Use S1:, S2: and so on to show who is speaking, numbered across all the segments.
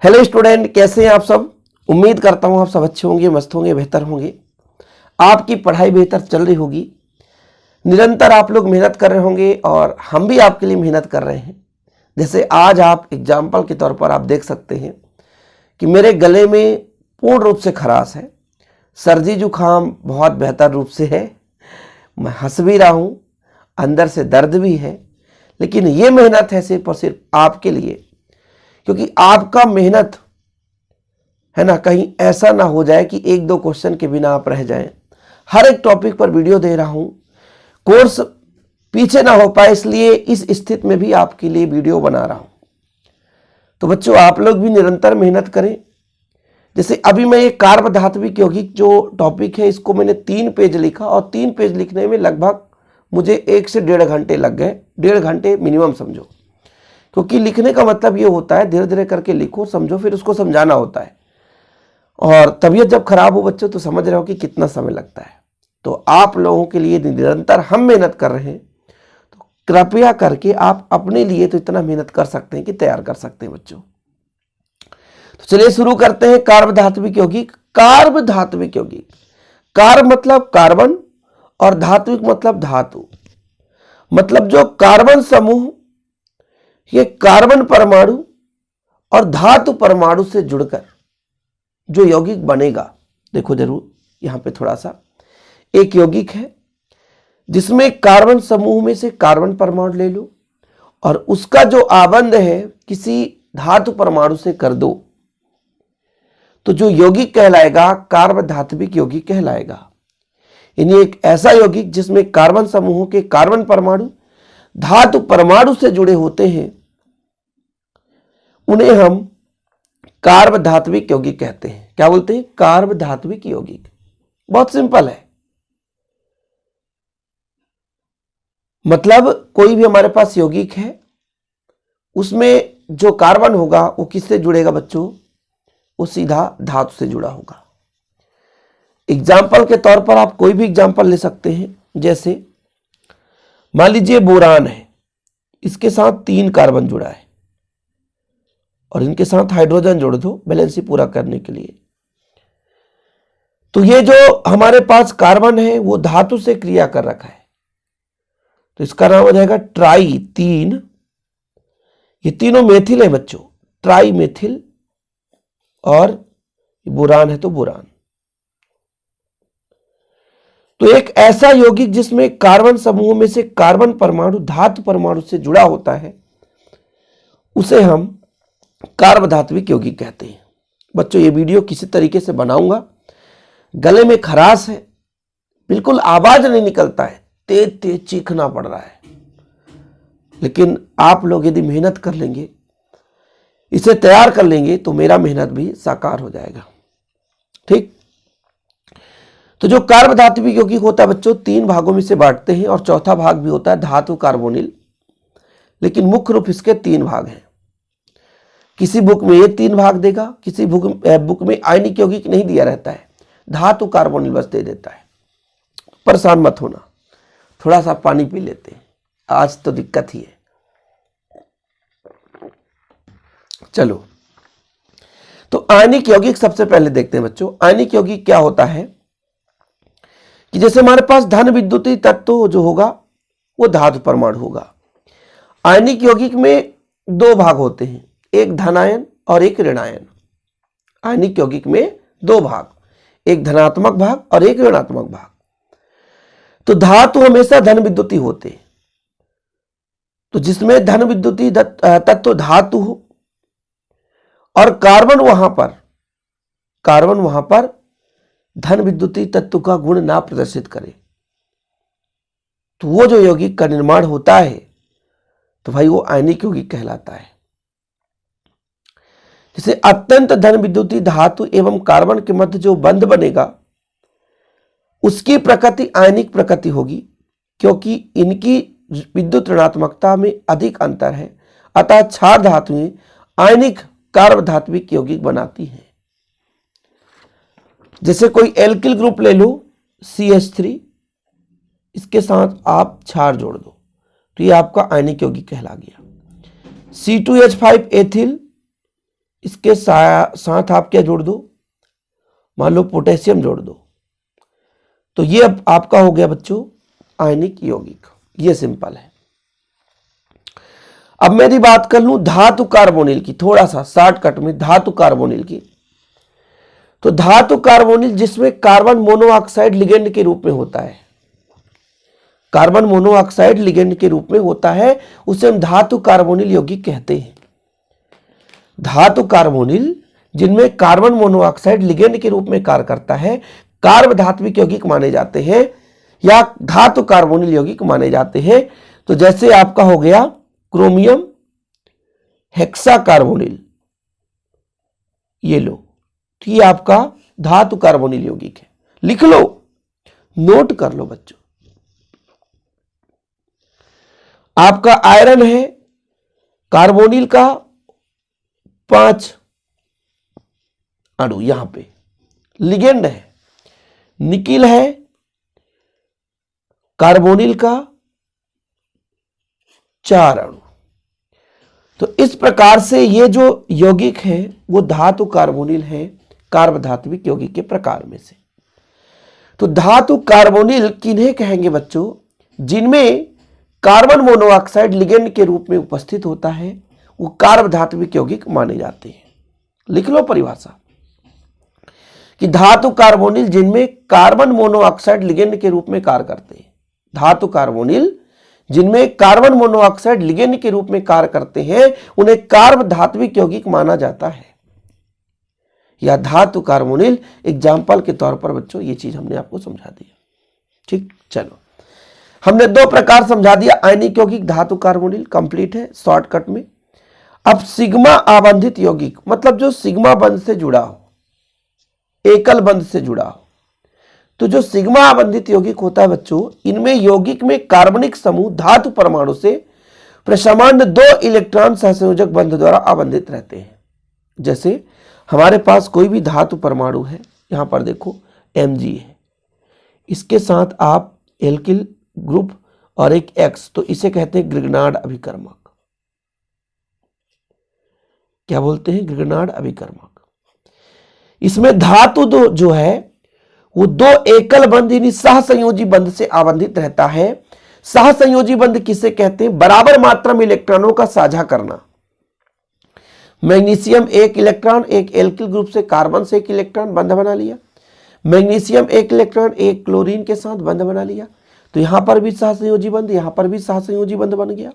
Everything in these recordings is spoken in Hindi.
S1: हेलो स्टूडेंट, कैसे हैं आप सब। उम्मीद करता हूं आप सब अच्छे होंगे, मस्त होंगे, बेहतर होंगे। आपकी पढ़ाई बेहतर चल रही होगी। निरंतर आप लोग मेहनत कर रहे होंगे और हम भी आपके लिए मेहनत कर रहे हैं। जैसे आज आप एग्जाम्पल के तौर पर आप देख सकते हैं कि मेरे गले में पूर्ण रूप से खराश है, सर्दी जुकाम बहुत बेहतर रूप से है, मैं हंस भी रहा हूँ, अंदर से दर्द भी है। लेकिन ये मेहनत है सिर्फ और सिर्फ आपके लिए, क्योंकि आपका मेहनत है ना, कहीं ऐसा ना हो जाए कि एक दो क्वेश्चन के बिना आप रह जाएं। हर एक टॉपिक पर वीडियो दे रहा हूं, कोर्स पीछे ना हो पाए, इसलिए इस स्थिति में भी आपके लिए वीडियो बना रहा हूं। तो बच्चों, आप लोग भी निरंतर मेहनत करें। जैसे अभी मैं ये कार्ब धात्विक यौगिक जो टॉपिक है, इसको मैंने 3 पेज लिखा और 3 पेज लिखने में लगभग मुझे 1 से 1.5 घंटे लग गए। 1.5 घंटे मिनिमम समझो, क्योंकि लिखने का मतलब ये होता है धीरे धीरे करके लिखो, समझो, फिर उसको समझाना होता है। और तबीयत जब खराब हो बच्चों, तो समझ रहे हो कि कितना समय लगता है। तो आप लोगों के लिए निरंतर हम मेहनत कर रहे हैं, तो कृपया करके आप अपने लिए तो इतना मेहनत कर सकते हैं कि तैयार कर सकते हैं बच्चों। तो चलिए शुरू करते हैं। कार्ब धात्विक यौगिक। कार्ब धात्विक यौगिक, कार्ब मतलब कार्बन और धात्विक मतलब धातु। मतलब जो कार्बन समूह, ये कार्बन परमाणु और धातु परमाणु से जुड़कर जो यौगिक बनेगा, देखो जरूर यहां पे थोड़ा सा, एक यौगिक है जिसमें कार्बन समूह में से कार्बन परमाणु ले लो और उसका जो आबंध है किसी धातु परमाणु से कर दो, तो जो यौगिक कहलाएगा कार्ब धात्विक यौगिक कहलाएगा। यानी एक ऐसा यौगिक जिसमें कार्बन समूहों के कार्बन परमाणु धातु परमाणु से जुड़े होते हैं, उन्हें हम कार्ब धात्विक यौगिक कहते हैं। क्या बोलते हैं? कार्ब धात्विक यौगिक। बहुत सिंपल है। मतलब कोई भी हमारे पास यौगिक है, उसमें जो कार्बन होगा वो किससे जुड़ेगा बच्चों? वो सीधा धातु से जुड़ा होगा। एग्जाम्पल के तौर पर आप कोई भी एग्जाम्पल ले सकते हैं। जैसे मान लीजिए बोरान है, इसके साथ 3 कार्बन जुड़ा है और इनके साथ हाइड्रोजन जोड़ दो बैलेंसी पूरा करने के लिए। तो ये जो हमारे पास कार्बन है वो धातु से क्रिया कर रखा है, तो इसका नाम हो जाएगा ट्राई 3। ये तीनों मेथिल है बच्चों, ट्राई मेथिल। और बोरान है तो बोरान। तो एक ऐसा यौगिक जिसमें कार्बन समूह में से कार्बन परमाणु धातु परमाणु से जुड़ा होता है, उसे हम कार्ब धात्विक यौगिक कहते हैं। बच्चों, ये वीडियो किसी तरीके से बनाऊंगा, गले में खराश है, बिल्कुल आवाज नहीं निकलता है, तेज तेज चीखना पड़ रहा है। लेकिन आप लोग यदि मेहनत कर लेंगे, इसे तैयार कर लेंगे, तो मेरा मेहनत भी साकार हो जाएगा। ठीक। तो जो कार्ब धात्विक यौगिक होता है बच्चों, 3 भागों में से बांटते हैं और चौथा भाग भी होता है धातु कार्बोनिल। लेकिन मुख्य रूप इसके 3 भाग हैं। किसी बुक में ये 3 भाग देगा, किसी बुक में आयनिक यौगिक नहीं दिया रहता है, धातु कार्बोनिल बस दे देता है। परेशान मत होना, थोड़ा सा पानी पी लेते हैं, आज तो दिक्कत ही है। चलो, तो आयनिक यौगिक सबसे पहले देखते हैं बच्चों। आयनिक यौगिक क्या होता है कि जैसे हमारे पास धन विद्युतीय तत्व जो होगा वो धातु परमाणु होगा। आयनिक यौगिक में 2 भाग होते हैं, एक धनायन और एक ऋणायन। आयनिक यौगिक में 2 भाग, एक धनात्मक भाग और एक ऋणात्मक भाग। तो धातु हमेशा धन विद्युतीय होते हैं, तो जिसमें धन विद्युतीय तत्व धातु हो और कार्बन वहां पर धन विद्युतीय तत्व का गुण ना प्रदर्शित करे, तो वो जो यौगिक का निर्माण होता है, तो भाई वो आयनिक यौगिक कहलाता है। जैसे अत्यंत धन विद्युतीय धातु एवं कार्बन के मध्य जो बंध बनेगा, उसकी प्रकृति आयनिक प्रकृति होगी, क्योंकि इनकी विद्युत ऋणात्मकता में अधिक अंतर है। अतः क्षार धातुएं आयनिक कार्ब धात्विक यौगिक बनाती हैं। जैसे कोई एल्किल ग्रुप ले लो, CH3, इसके साथ आप क्षार जोड़ दो, तो ये आपका आयनिक यौगिक कहला गया। C2H5 एथिल, इसके साथ आप क्या जोड़ दो, मान लो पोटेशियम जोड़ दो, तो ये अब आपका हो गया बच्चों आयनिक यौगिक। ये सिंपल है। अब मैं यदि बात कर लूं धातु कार्बोनिल की, थोड़ा सा शॉर्टकट में धातु कार्बोनिल की, तो धातु कार्बोनिल जिसमें कार्बन मोनोऑक्साइड लिगेंड के रूप में होता है, कार्बन मोनोऑक्साइड लिगेंड के रूप में होता है, उसे हम धातु कार्बोनिल यौगिक कहते हैं। धातु कार्बोनिल जिनमें कार्बन मोनोऑक्साइड लिगेंड के रूप में कार्य करता है, कार्ब धात्विक यौगिक माने जाते हैं या धातु कार्बोनिल यौगिक माने जाते हैं। तो जैसे आपका हो गया क्रोमियम हेक्सा कार्बोनिल, ये लो, तो ये आपका धातु कार्बोनिल यौगिक है। लिख लो, नोट कर लो बच्चों। आपका आयरन है कार्बोनिल का 5 अणु यहां पे लिगेंड है, निकिल है कार्बोनिल का 4 अणु। तो इस प्रकार से ये जो यौगिक है वो धातु कार्बोनिल है, कार्ब धात्विक यौगिक के प्रकार में से। तो धातु कार्बोनिल किन्हें कहेंगे बच्चों, जिनमें कार्बन मोनोऑक्साइड लिगेंड के रूप में उपस्थित होता है, वो कार्ब धात्विक यौगिक माने जाते हैं। लिख लो परिभाषा कि धातु कार्बोनिल जिनमें कार्बन मोनोऑक्साइड लिगेंड के रूप में कार्य करते हैं, धातु कार्बोनिल जिनमें कार्बन मोनोऑक्साइड लिगेंड के रूप में कार्य करते हैं, उन्हें कार्ब धात्विक यौगिक माना जाता है। या धातु कार्बोनिल एग्जाम्पल के तौर पर बच्चों ये चीज हमने आपको समझा दिया। ठीक, चलो हमने 2 प्रकार समझा दिया, आयनिक यौगिक, धातु कार्बोनिल, कंप्लीट है शॉर्टकट में। अब सिग्मा आबंधित यौगिक, मतलब जो सिग्मा बंध से जुड़ा हो, एकल बंध से जुड़ा हो। तो जो सिग्मा आबंधित यौगिक होता है बच्चों, इनमें यौगिक में कार्बनिक समूह धातु परमाणु से प्रसामान्य 2 इलेक्ट्रॉन सहसंयोजक बंध द्वारा आबंधित रहते हैं। जैसे हमारे पास कोई भी धातु परमाणु है, यहां पर देखो Mg है, इसके साथ आप एल्किल ग्रुप और एक X, तो इसे कहते हैं ग्रिग्नार्ड अभिकर्मक। क्या बोलते हैं? ग्रिग्नार्ड अभिकर्मक। इसमें धातु जो है वो 2 एकल बंध यानी सहसंयोजी बंध से आबंधित रहता है। सहसंयोजी बंध किसे कहते हैं? बराबर मात्रा में इलेक्ट्रॉनों का साझा करना। मैग्नीशियम 1 इलेक्ट्रॉन एक एल्किल ग्रुप से कार्बन से 1 इलेक्ट्रॉन बंध बना लिया, मैग्नीशियम 1 इलेक्ट्रॉन एक क्लोरीन के साथ बंध बना लिया, तो यहां पर भी सहसंयोजी बंध, यहां पर भी सहसंयोजी बंध बन गया।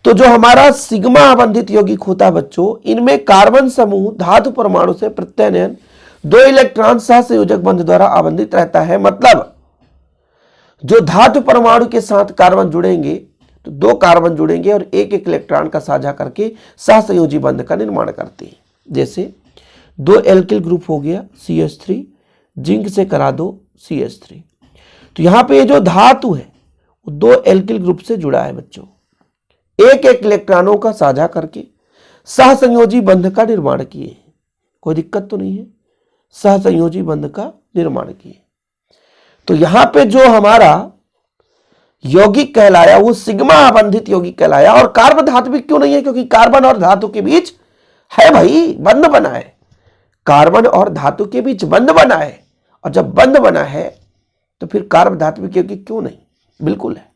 S1: तो जो हमारा सिग्मा आबंधित यौगिक होता है बच्चों, इनमें कार्बन समूह धातु परमाणु से प्रत्यानयन 2 इलेक्ट्रॉन सहसंयोजक बंध द्वारा आबंधित रहता है। मतलब जो धातु परमाणु के साथ कार्बन जुड़ेंगे तो 2 कार्बन जुड़ेंगे और 1-1 इलेक्ट्रॉन का साझा करके सहसंयोजी बंध का निर्माण करते हैं। जैसे 2 एल्किल ग्रुप हो गया CH3, जिंक से करा दो CH3। तो यहां पे जो धातु है वो 2 एल्किल ग्रुप से जुड़ा है बच्चों, 1-1 इलेक्ट्रॉनों का साझा करके सहसंयोजी बंध का निर्माण किए। कोई दिक्कत तो नहीं है, सहसंयोजी बंध का निर्माण किए। तो यहां पे जो हमारा यौगिक कहलाया वो सिग्मा आबंधित यौगिक कहलाया। और कार्ब धात्विक क्यों नहीं है? क्योंकि कार्बन और धातु के बीच है भाई, बंध बना है, कार्बन और धातु के बीच बंध बना है। और जब बंध बना है तो फिर कार्ब धात्विक यौगिक क्यों नहीं? बिल्कुल है।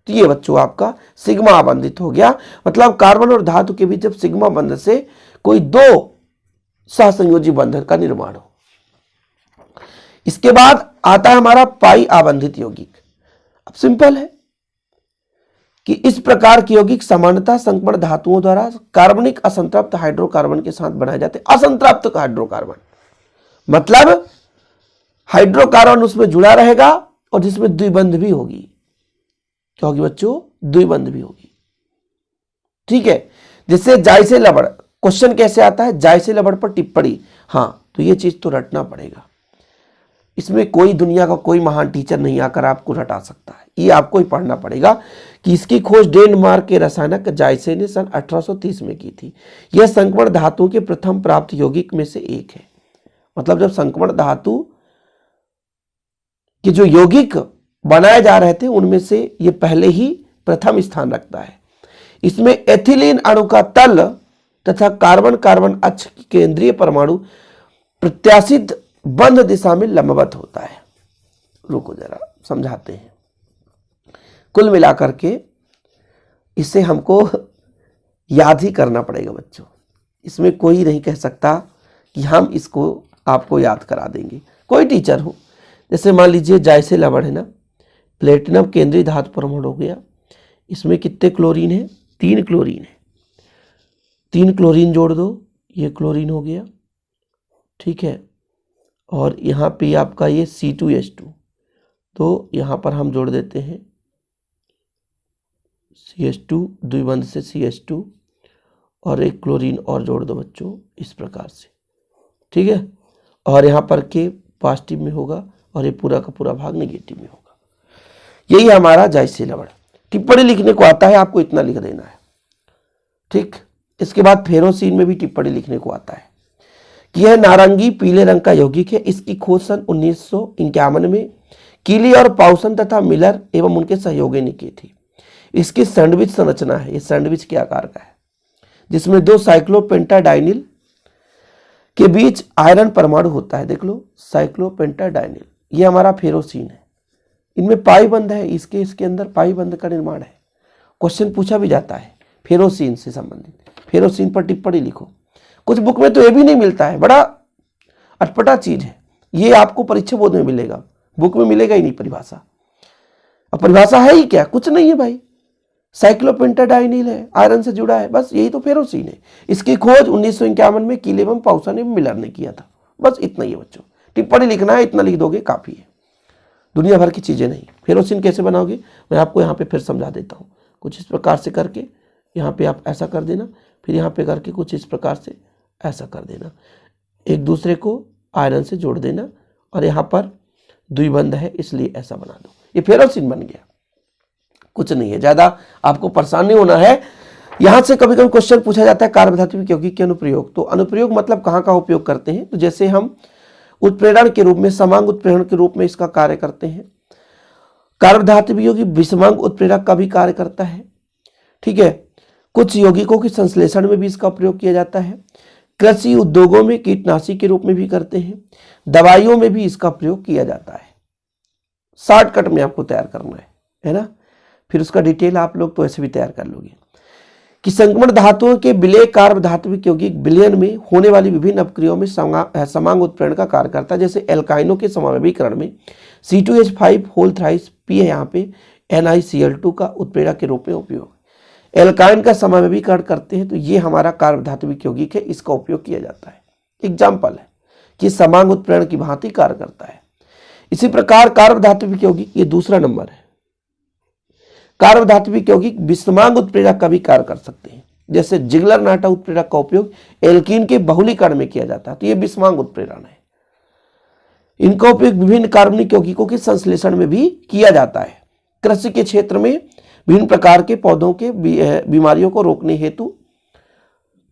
S1: तो ये बच्चों आपका सिग्मा आबंधित हो गया। मतलब कार्बन और धातु के बीच जब सिग्मा बंध से कोई 2 सहसंयोजी बंध का निर्माण हो। इसके बाद आता है हमारा पाई आबंधित यौगिक। अब सिंपल है कि इस प्रकार के यौगिक सामान्यतः संक्रमण धातुओं द्वारा कार्बनिक असंतृप्त हाइड्रोकार्बन के साथ बनाए जाते हैं। असंतृप्त हाइड्रोकार्बन मतलब हाइड्रोकार्बन उसमें जुड़ा रहेगा और जिसमें द्विबंध भी होगी। क्या होगी बच्चों? द्विबंध भी होगी। ठीक है, जैसे जाय से लबड़, क्वेश्चन कैसे आता है? जाय से लबड़ पर टिप्पणी। हाँ, तो ये चीज तो रटना पड़ेगा। इसमें कोई दुनिया का कोई महान टीचर नहीं आकर आपको रटा सकता है, ये आपको ही पढ़ना पड़ेगा कि इसकी खोज डेनमार्क के रसायनक जायसे ने सन 1830 में की थी। यह संक्रमण धातुओं के प्रथम प्राप्त यौगिक में से एक है। मतलब जब संक्रमण धातु के जो यौगिक बनाए जा रहे थे उनमें से ये पहले ही प्रथम स्थान रखता है। इसमें एथिलीन अणु का तल तथा कार्बन कार्बन अक्ष की केंद्रीय परमाणु प्रत्याशित बंध दिशा में लंबवत होता है। रुको जरा समझाते हैं। कुल मिलाकर के इसे हमको याद ही करना पड़ेगा बच्चों, इसमें कोई नहीं कह सकता कि हम इसको आपको याद करा देंगे। कोई टीचर हो, जैसे मान लीजिए जायसे लवण है ना, प्लेटिनम केंद्रीय धातु परमाणु हो गया, इसमें कितने क्लोरीन है? 3 क्लोरीन है। 3 क्लोरीन जोड़ दो, ये क्लोरीन हो गया, ठीक है। और यहाँ पे आपका ये C2H2, तो यहाँ पर हम जोड़ देते हैं CH2, द्विबंध से CH2 और एक क्लोरीन और जोड़ दो बच्चों, इस प्रकार से, ठीक है। और यहाँ पर के पॉजिटिव में होगा और ये पूरा का पूरा भाग नेगेटिव में होगा। यही हमारा जायसे लवण। टिप्पणी लिखने को आता है, आपको इतना लिख देना है, ठीक। इसके बाद फेरोसीन में भी टिप्पणी लिखने को आता है कि यह नारंगी पीले रंग का यौगिक है। इसकी खोज सन 1951 में कीली और पाउसन तथा मिलर एवं उनके सहयोगी ने की थी। इसकी सैंडविच संरचना है, ये सैंडविच के आकार का है, जिसमें 2 साइक्लोपेंटाडाइनिल के बीच आयरन परमाणु होता है। देख लो, साइक्लोपेंटाडाइनिल, ये हमारा फेरोसीन है। इनमें पाई बंध है, इसके अंदर पाई बंध का निर्माण है। क्वेश्चन पूछा भी जाता है फेरोसीन से संबंधित, फेरोसीन पर टिप्पणी लिखो। कुछ बुक में तो ये भी नहीं मिलता है, बड़ा अटपटा चीज है ये, आपको परीक्षा बोर्ड में मिलेगा, बुक में मिलेगा ही नहीं परिभाषा। अब परिभाषा है ही क्या? कुछ नहीं है भाई, साइक्लोपेंटाडाइनिल है, आयरन से जुड़ा है, बस यही तो फेरोसीन है। इसकी खोज 1951 में कीले एवं पाउसन एवं मिलर ने किया था। बस इतना ही है बच्चों, टिप्पणी लिखना है, इतना लिख दोगे काफी है, दुनिया भर की चीजें नहीं। फेरोसीन कैसे बनाओगे मैं आपको यहाँ पे फिर समझा देता हूँ। कुछ इस प्रकार से करके यहाँ पे आप ऐसा कर देना, फिर यहाँ पे करके कुछ इस प्रकार से ऐसा कर देना, एक दूसरे को आयरन से जोड़ देना, और यहाँ पर द्विबंध है इसलिए ऐसा बना दो, ये फेरोसीन बन गया। कुछ नहीं है, ज्यादा आपको परेशान नहीं होना है। यहां से कभी कभी क्वेश्चन पूछा जाता है कार्बधातु यौगिक के अनुप्रयोग। तो अनुप्रयोग मतलब कहाँ का उपयोग करते हैं? तो जैसे हम उत्प्रेरण के रूप में, समांग उत्प्रेरण के रूप में इसका कार्य करते हैं। कार्बधातु यौगिक विषमांग उत्प्रेरक का भी कार्य करता है, ठीक है। कुछ यौगिकों के संश्लेषण में भी इसका प्रयोग किया जाता है। कृषि उद्योगों में कीटनाशी के रूप में भी करते हैं। दवाइयों में भी इसका प्रयोग किया जाता है। शॉर्टकट में आपको तैयार करना है ना, फिर उसका डिटेल आप लोग तो ऐसे भी तैयार कर लोगे कि संक्रमण धातुओं के विलय कार्बधातुक यौगिक विलयन में होने वाली विभिन्न अपक्रियाओं में समांग उत्प्रेरण का कार्य करता है। जैसे एल्काइनों के समावेशीकरण में C2H5 होल थ्राइस P है, यहाँ पे NiCl2 का उत्प्रेरक के रूप में उपयोग। एल्काइन का समावेशीकरण करते हैं तो ये हमारा कार्बधातुक यौगिक है, इसका उपयोग किया जाता है। एग्जाम्पल है कि समांग उत्प्रेरण की भांति कार्य करता है। इसी प्रकार कार्बधातुक यौगिक, ये दूसरा नंबर है, कार्बधातुक यौगिक विषमांग उत्प्रेरक का भी कार्य कर सकते हैं। जैसे जिगलर नाटा उत्प्रेरक का उपयोग एल्कीन के बहुलीकरण में किया जाता है, तो ये विषमांग उत्प्रेरण है। इनका उपयोग विभिन्न कार्बनिक यौगिकों के संश्लेषण में भी किया जाता है। कृषि के क्षेत्र में विभिन्न प्रकार के पौधों के बीमारियों को रोकने हेतु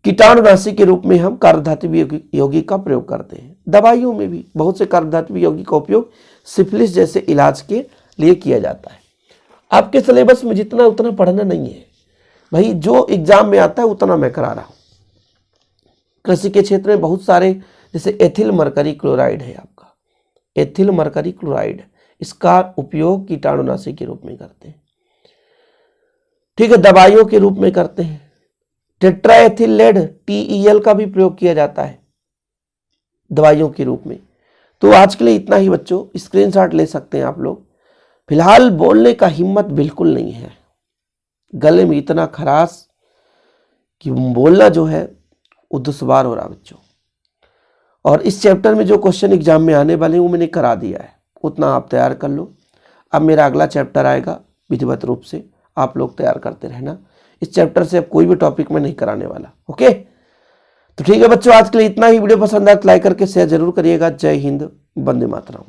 S1: कीटाणुनाशी के रूप में हम कार्बधातुक यौगिक का प्रयोग करते हैं। दवाइयों में भी बहुत से कार्बधातुक यौगिक का उपयोग सिफिलिस जैसे इलाज के लिए किया जाता है। आपके सिलेबस में जितना उतना पढ़ना नहीं है भाई, जो एग्जाम में आता है उतना मैं करा रहा हूं। कृषि के क्षेत्र में बहुत सारे, जैसे एथिल मरकरी क्लोराइड है आपका, एथिल मरकरी क्लोराइड, इसका उपयोग कीटाणुनाशी के रूप में करते हैं, ठीक है। दवाइयों के रूप में करते हैं। टेट्राएथिल लेड TEL का भी प्रयोग किया जाता है दवाइयों के रूप में। तो आज के लिए इतना ही बच्चों, स्क्रीनशॉट ले सकते हैं आप लोग। फिलहाल बोलने का हिम्मत बिल्कुल नहीं है, गले में इतना खराश कि बोलना जो है वो दुश्वार हो रहा बच्चों। और इस चैप्टर में जो क्वेश्चन एग्जाम में आने वाले हैं वो मैंने करा दिया है, उतना आप तैयार कर लो। अब मेरा अगला चैप्टर आएगा विधिवत रूप से, आप लोग तैयार करते रहना। इस चैप्टर से अब कोई भी टॉपिक में नहीं कराने वाला, ओके। तो ठीक है बच्चों, आज के लिए इतना ही। वीडियो पसंद आए तो लाइक करके शेयर जरूर करिएगा। जय हिंद, वंदे मातरम।